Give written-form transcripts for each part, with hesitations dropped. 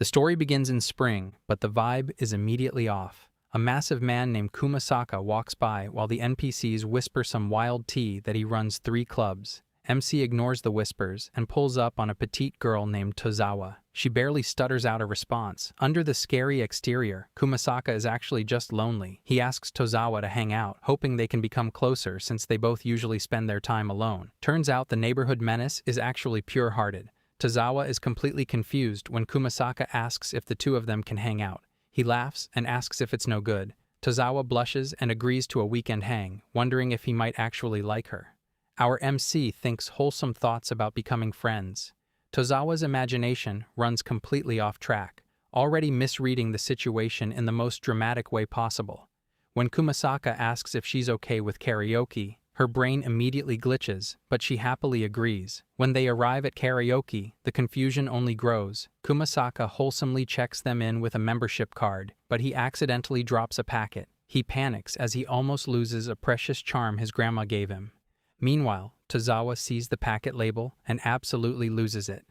The story begins in spring, but the vibe is immediately off. A massive man named Kumasaka walks by while the NPCs whisper some wild tea that he runs 3 clubs. MC ignores the whispers and pulls up on a petite girl named Tozawa. She barely stutters out a response. Under the scary exterior, Kumasaka is actually just lonely. He asks Tozawa to hang out, hoping they can become closer since they both usually spend their time alone. Turns out the neighborhood menace is actually pure-hearted. Tozawa is completely confused when Kumasaka asks if the two of them can hang out. He laughs and asks if it's no good. Tozawa blushes and agrees to a weekend hang, wondering if he might actually like her. Our MC thinks wholesome thoughts about becoming friends. Tozawa's imagination runs completely off track, already misreading the situation in the most dramatic way possible. When Kumasaka asks if she's okay with karaoke, her brain immediately glitches, but she happily agrees. When they arrive at karaoke, the confusion only grows. Kumasaka wholesomely checks them in with a membership card, but he accidentally drops a packet. He panics as he almost loses a precious charm his grandma gave him. Meanwhile, Tozawa sees the packet label and absolutely loses it.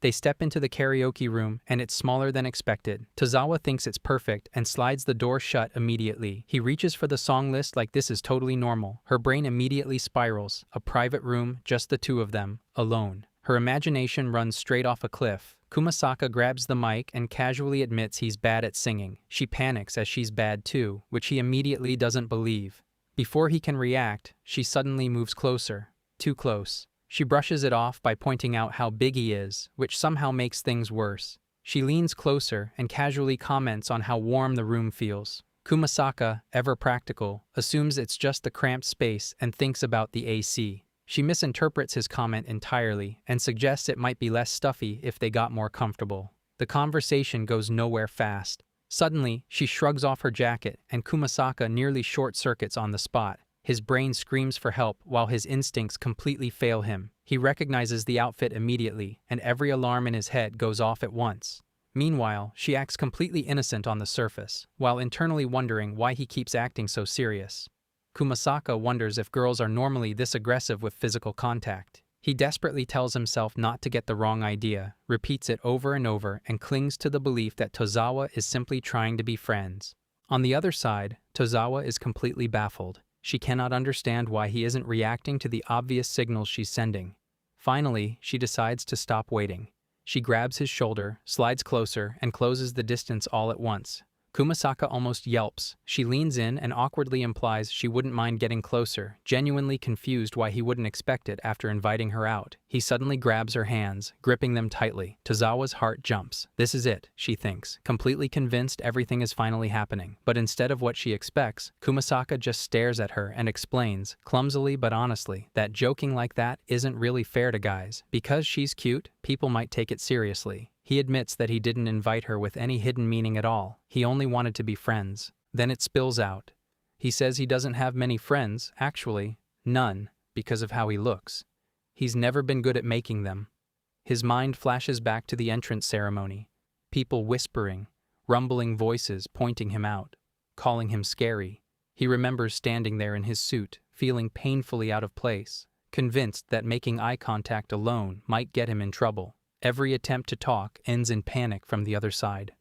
They step into the karaoke room and it's smaller than expected. Tozawa thinks it's perfect and slides the door shut immediately. He reaches for the song list like this is totally normal. Her brain immediately spirals. A private room, just the two of them, alone. Her imagination runs straight off a cliff. Kumasaka grabs the mic and casually admits he's bad at singing. She panics as she's bad too, which he immediately doesn't believe. Before he can react, she suddenly moves closer. Too close. She brushes it off by pointing out how big he is, which somehow makes things worse. She leans closer and casually comments on how warm the room feels. Kumasaka, ever practical, assumes it's just the cramped space and thinks about the AC. She misinterprets his comment entirely and suggests it might be less stuffy if they got more comfortable. The conversation goes nowhere fast. Suddenly, she shrugs off her jacket and Kumasaka nearly short-circuits on the spot. His brain screams for help while his instincts completely fail him. He recognizes the outfit immediately, and every alarm in his head goes off at once. Meanwhile, she acts completely innocent on the surface, while internally wondering why he keeps acting so serious. Kumasaka wonders if girls are normally this aggressive with physical contact. He desperately tells himself not to get the wrong idea, repeats it over and over, and clings to the belief that Tozawa is simply trying to be friends. On the other side, Tozawa is completely baffled. She cannot understand why he isn't reacting to the obvious signals she's sending. Finally, she decides to stop waiting. She grabs his shoulder, slides closer, and closes the distance all at once. Kumasaka almost yelps. She leans in and awkwardly implies she wouldn't mind getting closer, genuinely confused why he wouldn't expect it after inviting her out. He suddenly grabs her hands, gripping them tightly. Tozawa's heart jumps. This is it, she thinks, completely convinced everything is finally happening. But instead of what she expects, Kumasaka just stares at her and explains, clumsily but honestly, that joking like that isn't really fair to guys. Because she's cute, people might take it seriously. He admits that he didn't invite her with any hidden meaning at all. He only wanted to be friends. Then it spills out. He says he doesn't have many friends, actually, none, because of how he looks. He's never been good at making them. His mind flashes back to the entrance ceremony. People whispering, rumbling voices pointing him out, calling him scary. He remembers standing there in his suit, feeling painfully out of place, convinced that making eye contact alone might get him in trouble. Every attempt to talk ends in panic from the other side.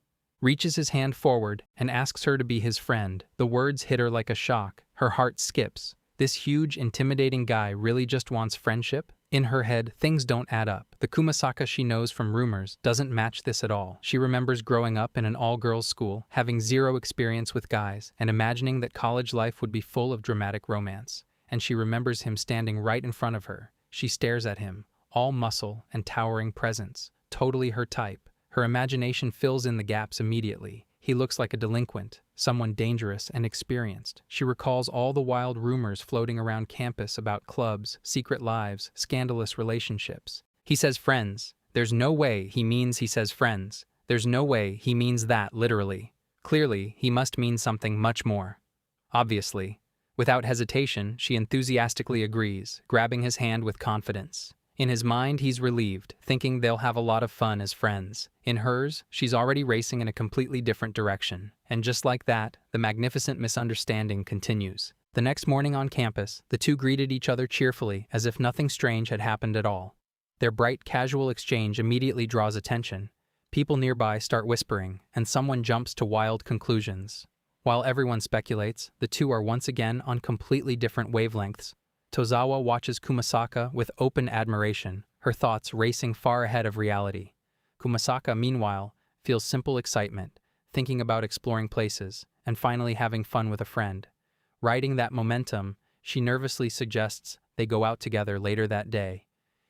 Reaches his hand forward and asks her to be his friend. The words hit her like a shock. Her heart skips. This huge, intimidating guy really just wants friendship? In her head, things don't add up. The Kumasaka she knows from rumors doesn't match this at all. She remembers growing up in an all-girls school, having zero experience with guys, and imagining that college life would be full of dramatic romance. And she remembers him standing right in front of her. She stares at him. All muscle and towering presence, totally her type. Her imagination fills in the gaps immediately. He looks like a delinquent, someone dangerous and experienced. She recalls all the wild rumors floating around campus about clubs, secret lives, scandalous relationships. He says friends. There's no way he means he says friends. There's no way he means that literally. Clearly, he must mean something much more. Obviously. Without hesitation, she enthusiastically agrees, grabbing his hand with confidence. In his mind, he's relieved, thinking they'll have a lot of fun as friends. In hers, she's already racing in a completely different direction. And just like that, the magnificent misunderstanding continues. The next morning on campus, the two greeted each other cheerfully, as if nothing strange had happened at all. Their bright, casual exchange immediately draws attention. People nearby start whispering, and someone jumps to wild conclusions. While everyone speculates, the two are once again on completely different wavelengths. Tozawa watches Kumasaka with open admiration, her thoughts racing far ahead of reality. Kumasaka, meanwhile, feels simple excitement, thinking about exploring places, and finally having fun with a friend. Riding that momentum, she nervously suggests they go out together later that day.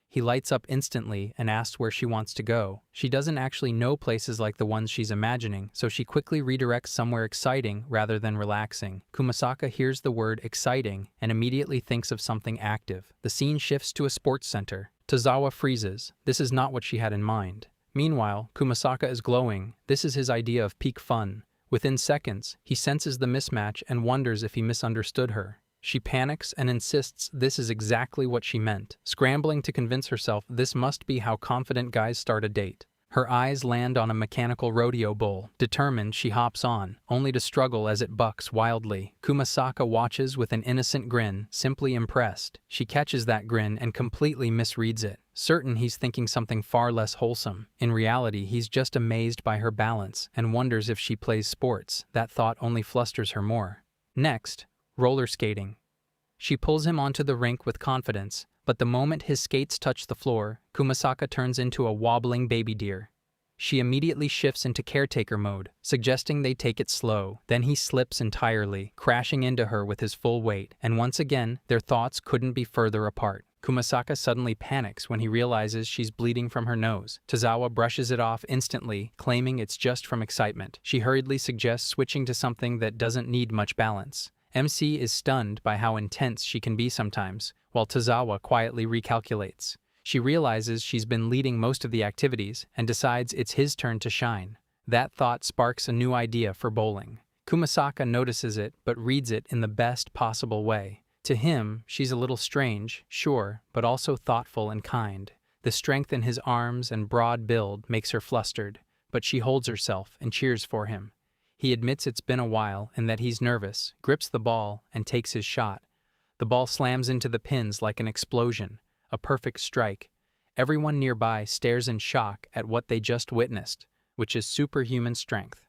He lights up instantly and asks where she wants to go. She doesn't actually know places like the ones she's imagining, so she quickly redirects somewhere exciting rather than relaxing. Kumasaka hears the word exciting and immediately thinks of something active. The scene shifts to a sports center. Tozawa freezes. This is not what she had in mind. Meanwhile, Kumasaka is glowing. This is his idea of peak fun. Within seconds, he senses the mismatch and wonders if he misunderstood her. She panics and insists this is exactly what she meant, scrambling to convince herself this must be how confident guys start a date. Her eyes land on a mechanical rodeo bull. Determined, she hops on, only to struggle as it bucks wildly. Kumasaka watches with an innocent grin, simply impressed. She catches that grin and completely misreads it, certain he's thinking something far less wholesome. In reality, he's just amazed by her balance and wonders if she plays sports. That thought only flusters her more. Next, roller skating. She pulls him onto the rink with confidence, but the moment his skates touch the floor, Kumasaka turns into a wobbling baby deer. She immediately shifts into caretaker mode, suggesting they take it slow. Then he slips entirely, crashing into her with his full weight, and once again, their thoughts couldn't be further apart. Kumasaka suddenly panics when he realizes she's bleeding from her nose. Tozawa brushes it off instantly, claiming it's just from excitement. She hurriedly suggests switching to something that doesn't need much balance. MC is stunned by how intense she can be sometimes, while Tozawa quietly recalculates. She realizes she's been leading most of the activities and decides it's his turn to shine. That thought sparks a new idea for bowling. Kumasaka notices it but reads it in the best possible way. To him, she's a little strange, sure, but also thoughtful and kind. The strength in his arms and broad build makes her flustered, but she holds herself and cheers for him. He admits it's been a while and that he's nervous, grips the ball, and takes his shot. The ball slams into the pins like an explosion, a perfect strike. Everyone nearby stares in shock at what they just witnessed, which is superhuman strength.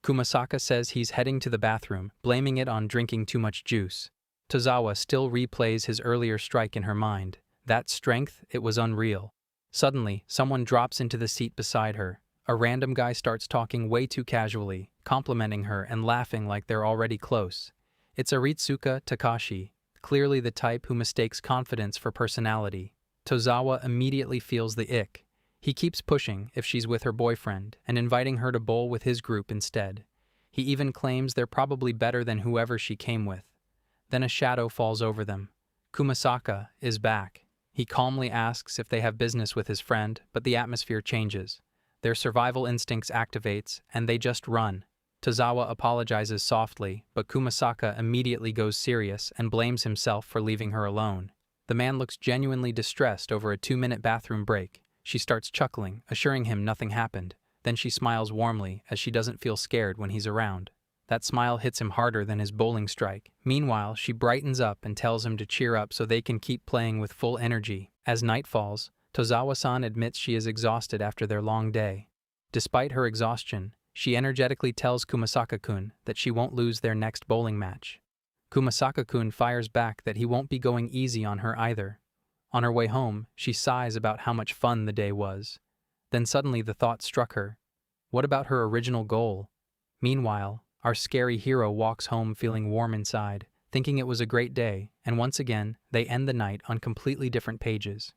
Kumasaka says he's heading to the bathroom, blaming it on drinking too much juice. Tozawa still replays his earlier strike in her mind. That strength, it was unreal. Suddenly, someone drops into the seat beside her. A random guy starts talking way too casually, complimenting her and laughing like they're already close. It's Aritsuka Takashi, clearly the type who mistakes confidence for personality. Tozawa immediately feels the ick. He keeps pushing if she's with her boyfriend and inviting her to bowl with his group instead. He even claims they're probably better than whoever she came with. Then a shadow falls over them. Kumasaka is back. He calmly asks if they have business with his friend, but the atmosphere changes. Their survival instincts activates, and they just run. Tozawa apologizes softly, but Kumasaka immediately goes serious and blames himself for leaving her alone. The man looks genuinely distressed over a 2-minute bathroom break. She starts chuckling, assuring him nothing happened. Then she smiles warmly, as she doesn't feel scared when he's around. That smile hits him harder than his bowling strike. Meanwhile, she brightens up and tells him to cheer up so they can keep playing with full energy. As night falls, Tozawa-san admits she is exhausted after their long day. Despite her exhaustion, she energetically tells Kumasaka-kun that she won't lose their next bowling match. Kumasaka-kun fires back that he won't be going easy on her either. On her way home, she sighs about how much fun the day was. Then suddenly the thought struck her. What about her original goal? Meanwhile, our scary hero walks home feeling warm inside, thinking it was a great day, and once again, they end the night on completely different pages.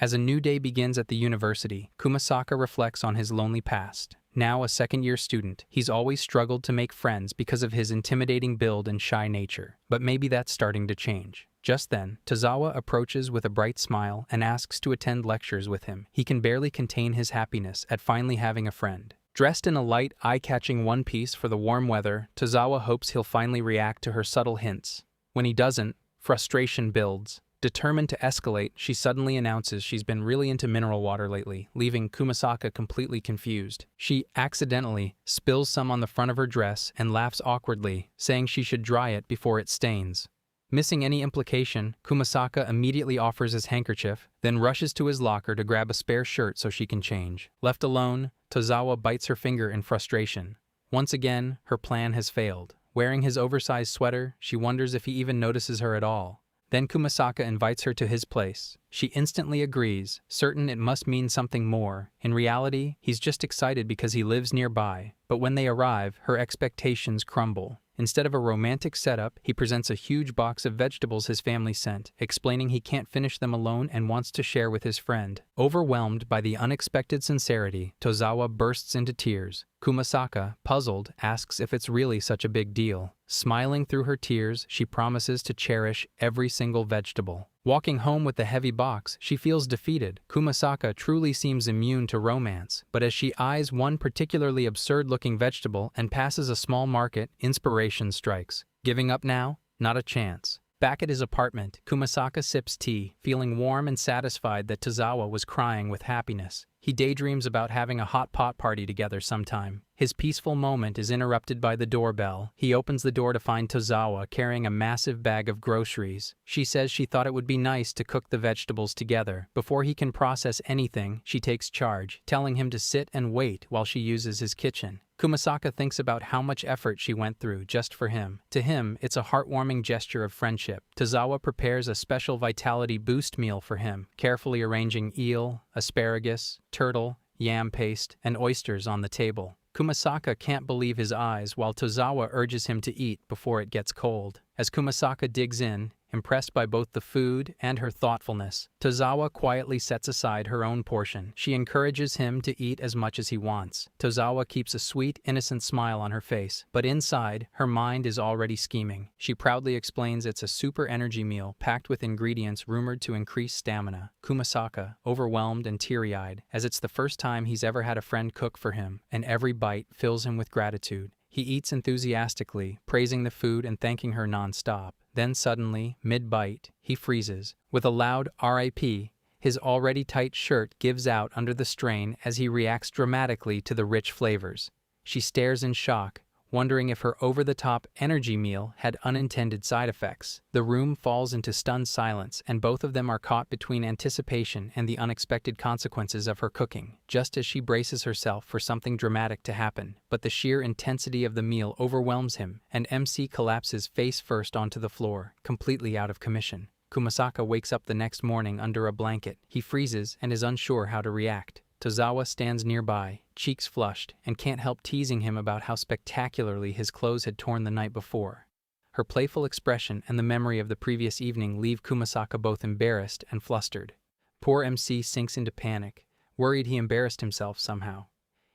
As a new day begins at the university, Kumasaka reflects on his lonely past. Now a second-year student, he's always struggled to make friends because of his intimidating build and shy nature. But maybe that's starting to change. Just then, Tozawa approaches with a bright smile and asks to attend lectures with him. He can barely contain his happiness at finally having a friend. Dressed in a light, eye-catching one-piece for the warm weather, Tozawa hopes he'll finally react to her subtle hints. When he doesn't, frustration builds. Determined to escalate, she suddenly announces she's been really into mineral water lately, leaving Kumasaka completely confused. She accidentally spills some on the front of her dress and laughs awkwardly, saying she should dry it before it stains. Missing any implication, Kumasaka immediately offers his handkerchief, then rushes to his locker to grab a spare shirt so she can change. Left alone, Tozawa bites her finger in frustration. Once again, her plan has failed. Wearing his oversized sweater, she wonders if he even notices her at all. Then Kumasaka invites her to his place. She instantly agrees, certain it must mean something more. In reality, he's just excited because he lives nearby. But when they arrive, her expectations crumble. Instead of a romantic setup, he presents a huge box of vegetables his family sent, explaining he can't finish them alone and wants to share with his friend. Overwhelmed by the unexpected sincerity, Tozawa bursts into tears. Kumasaka, puzzled, asks if it's really such a big deal. Smiling through her tears, she promises to cherish every single vegetable. Walking home with the heavy box, she feels defeated. Kumasaka truly seems immune to romance, but as she eyes one particularly absurd-looking vegetable and passes a small market, inspiration strikes. Giving up now? Not a chance. Back at his apartment, Kumasaka sips tea, feeling warm and satisfied that Tozawa was crying with happiness. He daydreams about having a hot pot party together sometime. His peaceful moment is interrupted by the doorbell. He opens the door to find Tozawa carrying a massive bag of groceries. She says she thought it would be nice to cook the vegetables together. Before he can process anything, she takes charge, telling him to sit and wait while she uses his kitchen. Kumasaka thinks about how much effort she went through just for him. To him, it's a heartwarming gesture of friendship. Tozawa prepares a special vitality boost meal for him, carefully arranging eel, asparagus, turtle, yam paste, and oysters on the table. Kumasaka can't believe his eyes while Tozawa urges him to eat before it gets cold. As Kumasaka digs in, impressed by both the food and her thoughtfulness, Tozawa quietly sets aside her own portion. She encourages him to eat as much as he wants. Tozawa keeps a sweet, innocent smile on her face, but inside, her mind is already scheming. She proudly explains it's a super energy meal packed with ingredients rumored to increase stamina. Kumasaka, overwhelmed and teary-eyed, as it's the first time he's ever had a friend cook for him, and every bite fills him with gratitude. He eats enthusiastically, praising the food and thanking her non-stop. Then suddenly, mid-bite, he freezes. With a loud R.I.P., his already tight shirt gives out under the strain as he reacts dramatically to the rich flavors. She stares in shock, wondering if her over-the-top energy meal had unintended side effects. The room falls into stunned silence, and both of them are caught between anticipation and the unexpected consequences of her cooking, just as she braces herself for something dramatic to happen. But the sheer intensity of the meal overwhelms him, and MC collapses face first onto the floor, completely out of commission. Kumasaka wakes up the next morning under a blanket. He freezes and is unsure how to react. Tozawa stands nearby, cheeks flushed, and can't help teasing him about how spectacularly his clothes had torn the night before. Her playful expression and the memory of the previous evening leave Kumasaka both embarrassed and flustered. Poor MC sinks into panic, worried he embarrassed himself somehow.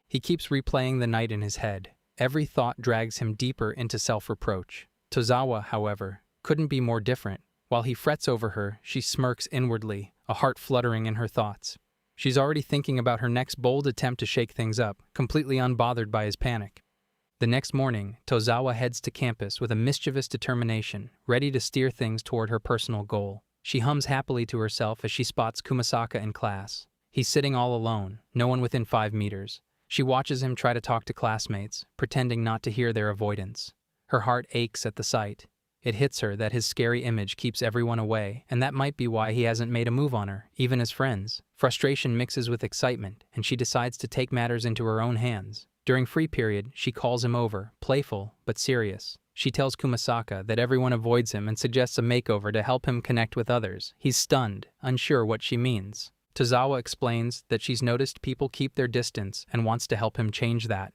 He keeps replaying the night in his head. Every thought drags him deeper into self-reproach. Tozawa, however, couldn't be more different. While he frets over her, she smirks inwardly, a heart fluttering in her thoughts. She's already thinking about her next bold attempt to shake things up, completely unbothered by his panic. The next morning, Tozawa heads to campus with a mischievous determination, ready to steer things toward her personal goal. She hums happily to herself as she spots Kumasaka in class. He's sitting all alone, no one within 5 meters. She watches him try to talk to classmates, pretending not to hear their avoidance. Her heart aches at the sight. It hits her that his scary image keeps everyone away, and that might be why he hasn't made a move on her, even as friends. Frustration mixes with excitement, and she decides to take matters into her own hands. During free period, she calls him over, playful but serious. She tells Kumasaka that everyone avoids him and suggests a makeover to help him connect with others. He's stunned, unsure what she means. Tozawa explains that she's noticed people keep their distance and wants to help him change that.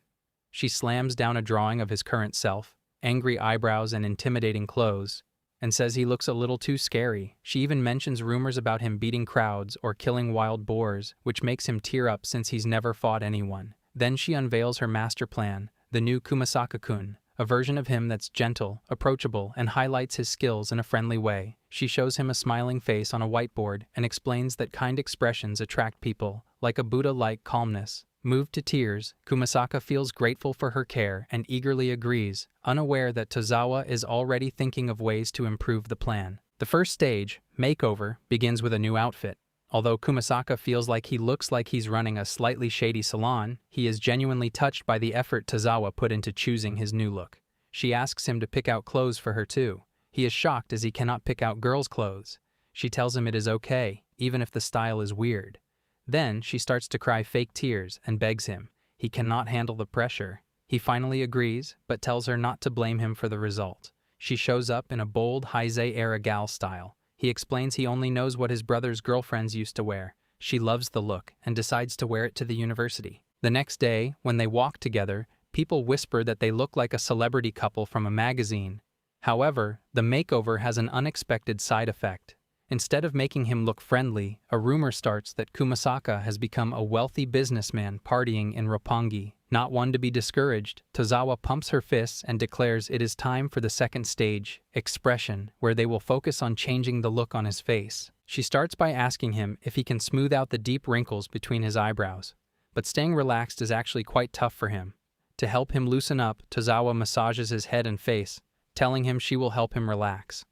She slams down a drawing of his current self, angry eyebrows and intimidating clothes, and says he looks a little too scary. She even mentions rumors about him beating crowds or killing wild boars, which makes him tear up since he's never fought anyone. Then she unveils her master plan, the new Kumasaka-kun, a version of him that's gentle, approachable, and highlights his skills in a friendly way. She shows him a smiling face on a whiteboard and explains that kind expressions attract people, like a Buddha-like calmness. Moved to tears, Kumasaka feels grateful for her care and eagerly agrees, unaware that Tozawa is already thinking of ways to improve the plan. The first stage, makeover, begins with a new outfit. Although Kumasaka feels like he looks like he's running a slightly shady salon, he is genuinely touched by the effort Tozawa put into choosing his new look. She asks him to pick out clothes for her too. He is shocked as he cannot pick out girls' clothes. She tells him it is okay, even if the style is weird. Then she starts to cry fake tears and begs him. He cannot handle the pressure. He finally agrees, but tells her not to blame him for the result. She shows up in a bold Heisei-era gal style. He explains he only knows what his brother's girlfriends used to wear. She loves the look and decides to wear it to the university. The next day, when they walk together, people whisper that they look like a celebrity couple from a magazine. However, the makeover has an unexpected side effect. Instead of making him look friendly, a rumor starts that Kumasaka has become a wealthy businessman partying in Roppongi. Not one to be discouraged, Tozawa pumps her fists and declares it is time for the second stage, expression, where they will focus on changing the look on his face. She starts by asking him if he can smooth out the deep wrinkles between his eyebrows. But staying relaxed is actually quite tough for him. To help him loosen up, Tozawa massages his head and face, telling him she will help him relax.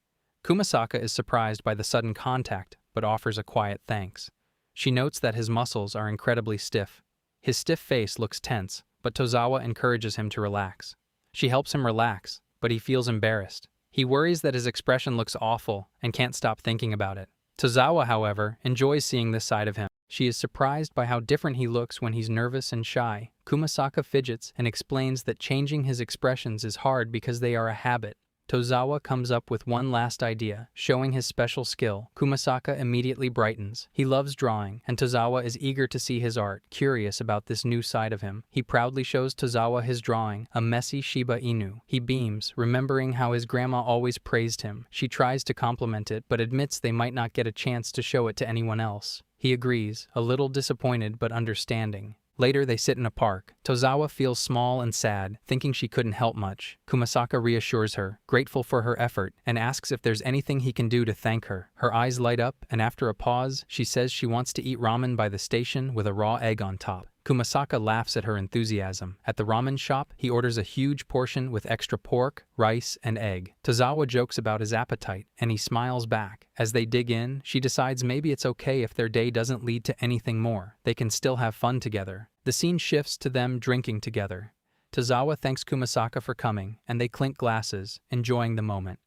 Kumasaka is surprised by the sudden contact, but offers a quiet thanks. She notes that his muscles are incredibly stiff. His stiff face looks tense, but Tozawa encourages him to relax. She helps him relax, but he feels embarrassed. He worries that his expression looks awful and can't stop thinking about it. Tozawa, however, enjoys seeing this side of him. She is surprised by how different he looks when he's nervous and shy. Kumasaka fidgets and explains that changing his expressions is hard because they are a habit. Tozawa comes up with one last idea, showing his special skill. Kumasaka immediately brightens. He loves drawing, and Tozawa is eager to see his art, curious about this new side of him. He proudly shows Tozawa his drawing, a messy Shiba Inu. He beams, remembering how his grandma always praised him. She tries to compliment it, but admits they might not get a chance to show it to anyone else. He agrees, a little disappointed but understanding. Later, they sit in a park. Tozawa feels small and sad, thinking she couldn't help much. Kumasaka reassures her, grateful for her effort, and asks if there's anything he can do to thank her. Her eyes light up, and after a pause, she says she wants to eat ramen by the station with a raw egg on top. Kumasaka laughs at her enthusiasm. At the ramen shop, he orders a huge portion with extra pork, rice, and egg. Tozawa jokes about his appetite, and he smiles back. As they dig in, she decides maybe it's okay if their day doesn't lead to anything more. They can still have fun together. The scene shifts to them drinking together. Tozawa thanks Kumasaka for coming, and they clink glasses, enjoying the moment.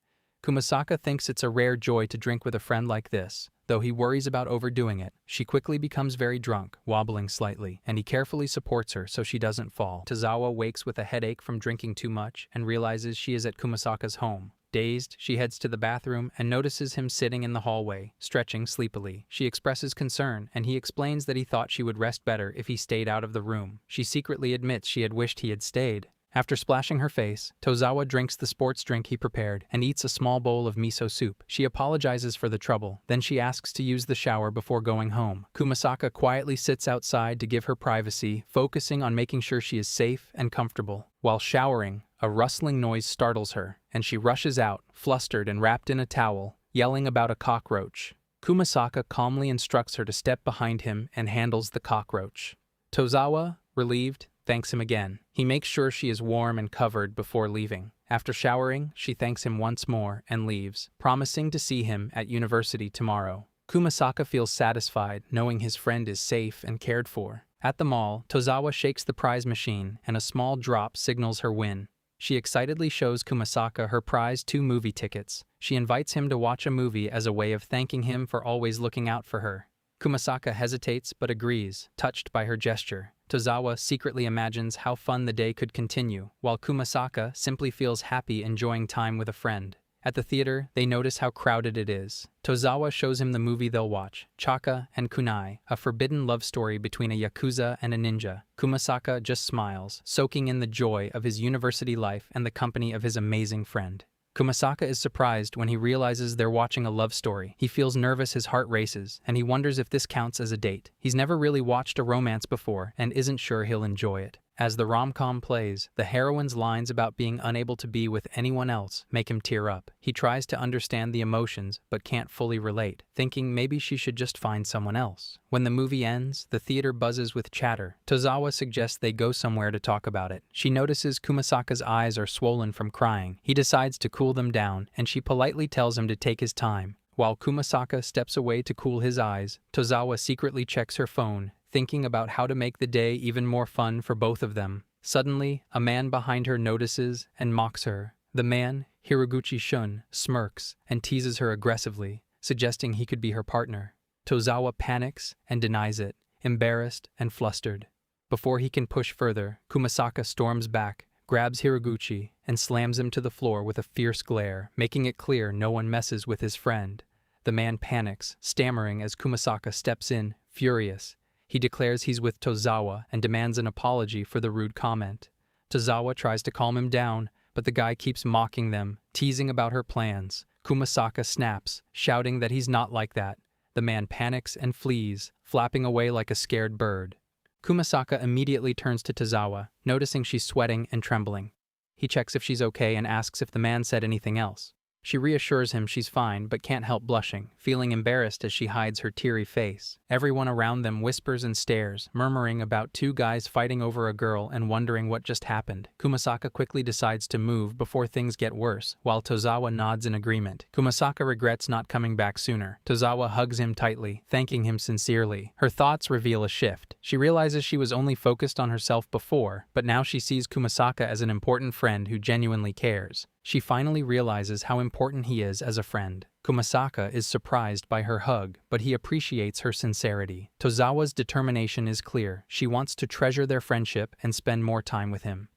Kumasaka thinks it's a rare joy to drink with a friend like this, though he worries about overdoing it. She quickly becomes very drunk, wobbling slightly, and he carefully supports her so she doesn't fall. Tozawa wakes with a headache from drinking too much and realizes she is at Kumasaka's home. Dazed, she heads to the bathroom and notices him sitting in the hallway, stretching sleepily. She expresses concern, and he explains that he thought she would rest better if he stayed out of the room. She secretly admits she had wished he had stayed. After splashing her face, Tozawa drinks the sports drink he prepared and eats a small bowl of miso soup. She apologizes for the trouble, then she asks to use the shower before going home. Kumasaka quietly sits outside to give her privacy, focusing on making sure she is safe and comfortable. While showering, a rustling noise startles her, and she rushes out, flustered and wrapped in a towel, yelling about a cockroach. Kumasaka calmly instructs her to step behind him and handles the cockroach. Tozawa, relieved, thanks him again. He makes sure she is warm and covered before leaving. After showering, she thanks him once more and leaves, promising to see him at university tomorrow. Kumasaka feels satisfied knowing his friend is safe and cared for. At the mall, Tozawa shakes the prize machine and a small drop signals her win. She excitedly shows Kumasaka her prize 2 movie tickets. She invites him to watch a movie as a way of thanking him for always looking out for her. Kumasaka hesitates but agrees, touched by her gesture. Tozawa secretly imagines how fun the day could continue, while Kumasaka simply feels happy enjoying time with a friend. At the theater, they notice how crowded it is. Tozawa shows him the movie they'll watch, Chaka and Kunai, a forbidden love story between a yakuza and a ninja. Kumasaka just smiles, soaking in the joy of his university life and the company of his amazing friend. Kumasaka is surprised when he realizes they're watching a love story. He feels nervous, his heart races, and he wonders if this counts as a date. He's never really watched a romance before and isn't sure he'll enjoy it. As the rom-com plays, the heroine's lines about being unable to be with anyone else make him tear up. He tries to understand the emotions but can't fully relate, thinking maybe she should just find someone else. When the movie ends, the theater buzzes with chatter. Tozawa suggests they go somewhere to talk about it. She notices Kumasaka's eyes are swollen from crying. He decides to cool them down, and she politely tells him to take his time. While Kumasaka steps away to cool his eyes, Tozawa secretly checks her phone, thinking about how to make the day even more fun for both of them. Suddenly, a man behind her notices and mocks her. The man, Hiraguchi Shun, smirks and teases her aggressively, suggesting he could be her partner. Tozawa panics and denies it, embarrassed and flustered. Before he can push further, Kumasaka storms back, grabs Hiraguchi, and slams him to the floor with a fierce glare, making it clear no one messes with his friend. The man panics, stammering as Kumasaka steps in, furious. He declares he's with Tozawa and demands an apology for the rude comment. Tozawa tries to calm him down, but the guy keeps mocking them, teasing about her plans. Kumasaka snaps, shouting that he's not like that. The man panics and flees, flapping away like a scared bird. Kumasaka immediately turns to Tozawa, noticing she's sweating and trembling. He checks if she's okay and asks if the man said anything else. She reassures him she's fine but can't help blushing, feeling embarrassed as she hides her teary face. Everyone around them whispers and stares, murmuring about two guys fighting over a girl and wondering what just happened. Kumasaka quickly decides to move before things get worse, while Tozawa nods in agreement. Kumasaka regrets not coming back sooner. Tozawa hugs him tightly, thanking him sincerely. Her thoughts reveal a shift. She realizes she was only focused on herself before, but now she sees Kumasaka as an important friend who genuinely cares. She finally realizes how important he is as a friend. Kumasaka is surprised by her hug, but he appreciates her sincerity. Tozawa's determination is clear. She wants to treasure their friendship and spend more time with him.